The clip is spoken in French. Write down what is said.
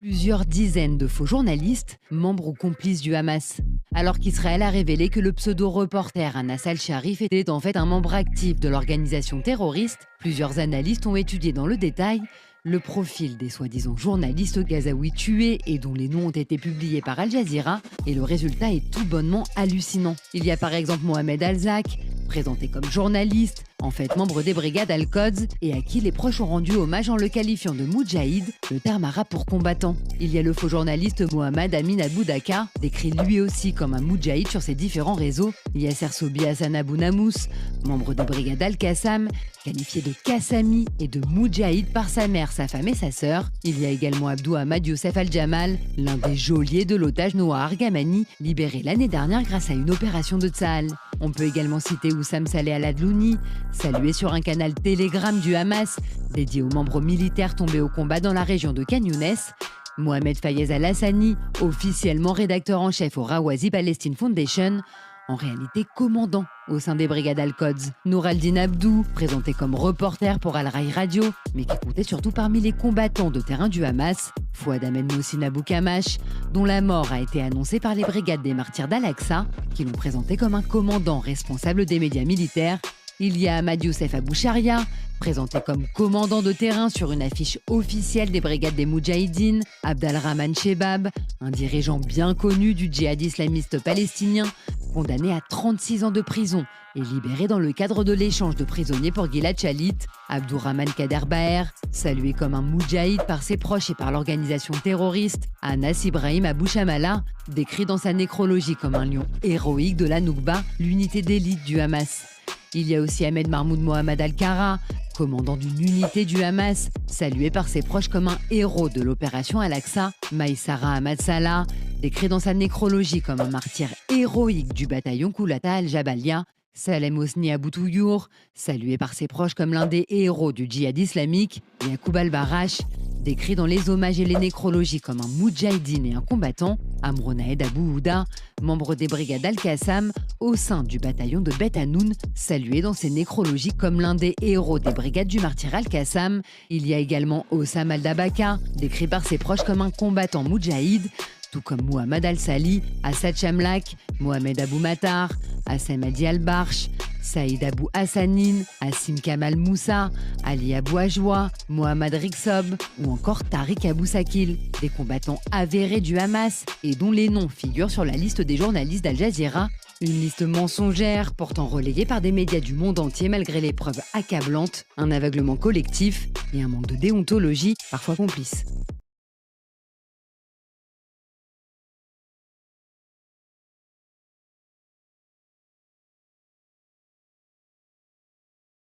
Plusieurs dizaines de faux journalistes, membres ou complices du Hamas. Alors qu'Israël a révélé que le pseudo-reporter Anas al-Sharif était en fait un membre actif de l'organisation terroriste, plusieurs analystes ont étudié dans le détail le profil des soi-disant journalistes gazaouis tués et dont les noms ont été publiés par Al Jazeera, et le résultat est tout bonnement hallucinant. Il y a par exemple Mohamed Al-Zak, présenté comme journaliste, en fait membre des brigades Al-Quds, et à qui les proches ont rendu hommage en le qualifiant de Moudjahid, le terme arabe pour combattant. Il y a le faux journaliste Mohamed Amin Al-Boudaka, décrit lui aussi comme un Moudjahid sur ses différents réseaux. Il y a Sersobi Hassan Abou Namous, membre des brigades Al-Qassam, qualifié de Qassami et de Moudjahid par sa mère, sa femme et sa sœur. Il y a également Abdou Ahmad Youssef Al-Jamal, l'un des geôliers de l'otage Noah Argamani, libéré l'année dernière grâce à une opération de Tsahal. On peut également citer Oussam Saleh Al-Adlouni, salué sur un canal Telegram du Hamas, dédié aux membres militaires tombés au combat dans la région de Khan Younes. Mohamed Fayez Al-Hassani, officiellement rédacteur en chef au Rawazi Palestine Foundation, en réalité commandant au sein des brigades Al-Quds. Nour al-Din Abdou, présenté comme reporter pour Al-Rai Radio, mais qui comptait surtout parmi les combattants de terrain du Hamas. Fouad Ahmed Mohsin Abou Kamash, dont la mort a été annoncée par les brigades des martyrs d'Al-Aqsa, qui l'ont présenté comme un commandant responsable des médias militaires. Il y a Ahmad Youssef Abou Sharia, présenté comme commandant de terrain sur une affiche officielle des brigades des Moudjahidines, Abdelrahman Chebab, un dirigeant bien connu du djihad islamiste palestinien, condamné à 36 ans de prison et libéré dans le cadre de l'échange de prisonniers pour Gilad Shalit. Abdourahman Kader Baher, salué comme un moudjahid par ses proches et par l'organisation terroriste. Anas Ibrahim Abou Shamala, décrit dans sa nécrologie comme un lion héroïque de la Noukba, l'unité d'élite du Hamas. Il y a aussi Ahmed Mahmoud Mohamed Al-Kara, commandant d'une unité du Hamas, salué par ses proches comme un héros de l'opération Al-Aqsa. Maïsara Ahmad Salah, décrit dans sa nécrologie comme un martyr héroïque du bataillon Koulata Al-Jabalia. Salem Hosni Abou Touyour, salué par ses proches comme l'un des héros du djihad islamique. Yacoub Al-Barash, décrit dans les hommages et les nécrologies comme un moudjahidine et un combattant. Amronaed Abou Houda, membre des brigades Al-Qassam au sein du bataillon de Bet Hanoun, salué dans ses nécrologies comme l'un des héros des brigades du martyr Al-Qassam. Il y a également Ossam Al-Dabaka, décrit par ses proches comme un combattant moudjahid, tout comme Mohamed Al-Sali, Assad Chamlak, Mohamed Abou Matar, Assem Adi Al-Barch, Saïd Abou Hassanin, Assim Kamal Moussa, Ali Abou Ajwa, Mohamed Riksob ou encore Tariq Abou Sakil, des combattants avérés du Hamas et dont les noms figurent sur la liste des journalistes d'Al Jazeera. Une liste mensongère, pourtant relayée par des médias du monde entier malgré les preuves accablantes, un aveuglement collectif et un manque de déontologie parfois complice.